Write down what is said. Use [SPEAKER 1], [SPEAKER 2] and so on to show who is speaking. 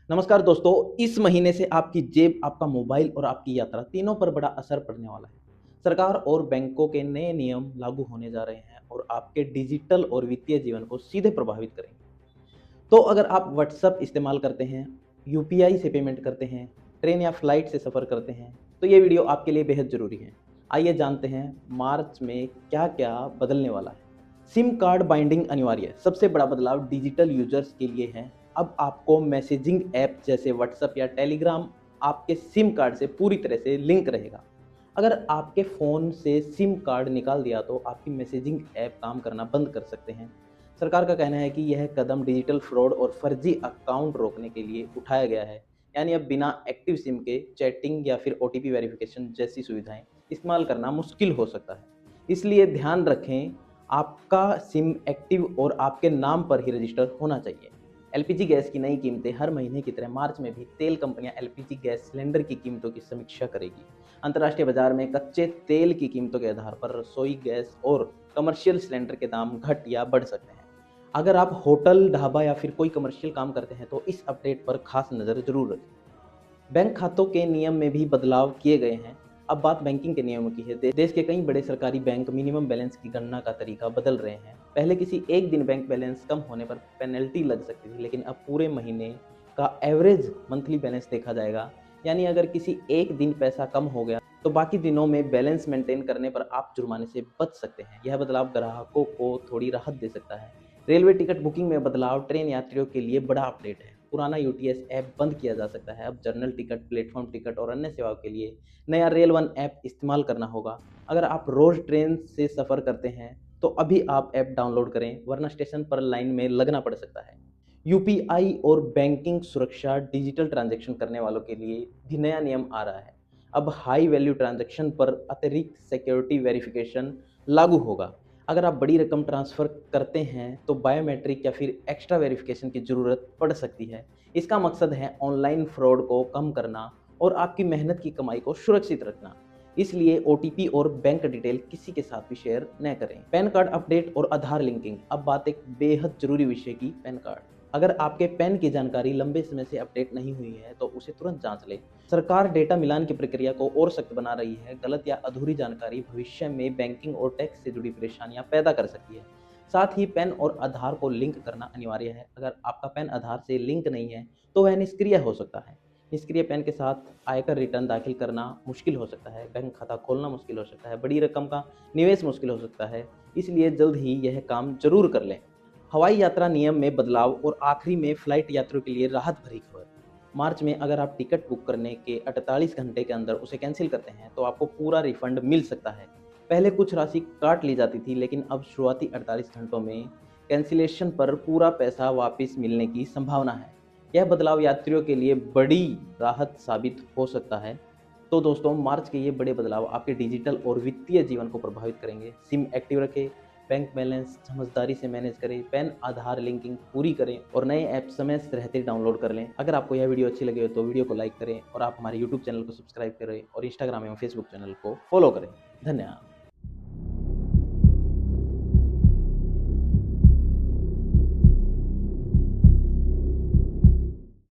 [SPEAKER 1] नमस्कार दोस्तों, इस महीने से आपकी जेब, आपका मोबाइल और आपकी यात्रा तीनों पर बड़ा असर पड़ने वाला है। सरकार और बैंकों के नए नियम लागू होने जा रहे हैं और आपके डिजिटल और वित्तीय जीवन को सीधे प्रभावित करेंगे। तो अगर आप व्हाट्सएप इस्तेमाल करते हैं, यूपीआई से पेमेंट करते हैं, ट्रेन या फ्लाइट से सफ़र करते हैं, तो ये वीडियो आपके लिए बेहद ज़रूरी है। आइए जानते हैं मार्च में क्या-क्या बदलने वाला है। सिम कार्ड बाइंडिंग अनिवार्य है। सबसे बड़ा बदलाव डिजिटल यूजर्स के लिए है। अब आपको मैसेजिंग ऐप जैसे व्हाट्सएप या टेलीग्राम आपके सिम कार्ड से पूरी तरह से लिंक रहेगा। अगर आपके फ़ोन से सिम कार्ड निकाल दिया तो आपकी मैसेजिंग ऐप काम करना बंद कर सकते हैं। सरकार का कहना है कि यह कदम डिजिटल फ्रॉड और फर्जी अकाउंट रोकने के लिए उठाया गया है। यानी अब बिना एक्टिव सिम के चैटिंग या फिर ओटीपी वेरिफिकेशन जैसी सुविधाएं इस्तेमाल करना मुश्किल हो सकता है। इसलिए ध्यान रखें, आपका सिम एक्टिव और आपके नाम पर ही रजिस्टर होना चाहिए। एलपीजी गैस की नई कीमतें हर महीने की तरह मार्च में भी तेल कंपनियां एलपीजी गैस सिलेंडर की कीमतों की समीक्षा करेगी। अंतर्राष्ट्रीय बाजार में कच्चे तेल की कीमतों के आधार पर रसोई गैस और कमर्शियल सिलेंडर के दाम घट या बढ़ सकते हैं। अगर आप होटल, ढाबा या फिर कोई कमर्शियल काम करते हैं तो इस अपडेट पर खास नज़र जरूर रखें। बैंक खातों के नियम में भी बदलाव किए गए हैं। अब बात बैंकिंग के नियमों की है। देश के कई बड़े सरकारी बैंक मिनिमम बैलेंस की गणना का तरीका बदल रहे हैं। पहले किसी एक दिन बैंक बैलेंस कम होने पर पेनल्टी लग सकती थी, लेकिन अब पूरे महीने का एवरेज मंथली बैलेंस देखा जाएगा। यानी अगर किसी एक दिन पैसा कम हो गया तो बाकी दिनों में बैलेंस मेंटेन करने पर आप जुर्माने से बच सकते हैं। यह बदलाव ग्राहकों को थोड़ी राहत दे सकता है। रेलवे टिकट बुकिंग में बदलाव ट्रेन यात्रियों के लिए बड़ा अपडेट है। पुराना यूटीएस ऐप बंद किया जा सकता है। अब जनरल टिकट, प्लेटफॉर्म टिकट और अन्य सेवाओं के लिए नया रेल वन ऐप इस्तेमाल करना होगा। अगर आप रोज ट्रेन से सफ़र करते हैं तो अभी आप ऐप डाउनलोड करें, वरना स्टेशन पर लाइन में लगना पड़ सकता है। यूपीआई और बैंकिंग सुरक्षा डिजिटल ट्रांजैक्शन करने वालों के लिए भी नया नियम आ रहा है। अब हाई वैल्यू ट्रांजैक्शन पर अतिरिक्त सिक्योरिटी वेरिफिकेशन लागू होगा। अगर आप बड़ी रकम ट्रांसफ़र करते हैं तो बायोमेट्रिक या फिर एक्स्ट्रा वेरिफिकेशन की ज़रूरत पड़ सकती है। इसका मकसद है ऑनलाइन फ्रॉड को कम करना और आपकी मेहनत की कमाई को सुरक्षित रखना। इसलिए ओटीपी और बैंक डिटेल किसी के साथ भी शेयर न करें। पैन कार्ड अपडेट और आधार लिंकिंग। अब बात एक बेहद जरूरी विषय की, पैन कार्ड। अगर आपके पैन की जानकारी लंबे समय से अपडेट नहीं हुई है तो उसे तुरंत जांच लें। सरकार डेटा मिलान की प्रक्रिया को और सख्त बना रही है। गलत या अधूरी जानकारी भविष्य में बैंकिंग और टैक्स से जुड़ी परेशानियां पैदा कर सकती है। साथ ही पैन और आधार को लिंक करना अनिवार्य है। अगर आपका पैन आधार से लिंक नहीं है तो वह निष्क्रिय हो सकता है। निष्क्रिय पैन के साथ आयकर रिटर्न दाखिल करना मुश्किल हो सकता है, बैंक खाता खोलना मुश्किल हो सकता है, बड़ी रकम का निवेश मुश्किल हो सकता है। इसलिए जल्द ही यह काम जरूर कर लें। हवाई यात्रा नियम में बदलाव और आखिरी में फ्लाइट यात्रियों के लिए राहत भरी खबर। मार्च में अगर आप टिकट बुक करने के 48 घंटे के अंदर उसे कैंसिल करते हैं तो आपको पूरा रिफंड मिल सकता है। पहले कुछ राशि काट ली जाती थी, लेकिन अब शुरुआती 48 घंटों में कैंसिलेशन पर पूरा पैसा वापस मिलने की संभावना है। यह बदलाव यात्रियों के लिए बड़ी राहत साबित हो सकता है। तो दोस्तों, मार्च के ये बड़े बदलाव आपके डिजिटल और वित्तीय जीवन को प्रभावित करेंगे। सिम एक्टिव रखें, बैंक बैलेंस समझदारी से मैनेज करें, पैन आधार लिंकिंग पूरी करें और नए ऐप समय से रहते डाउनलोड कर लें। अगर आपको यह वीडियो अच्छी लगी हो तो वीडियो को लाइक करें और आप हमारे यूट्यूब चैनल को सब्सक्राइब करें और इंस्टाग्राम एवं फेसबुक चैनल को फॉलो करें। धन्यवाद।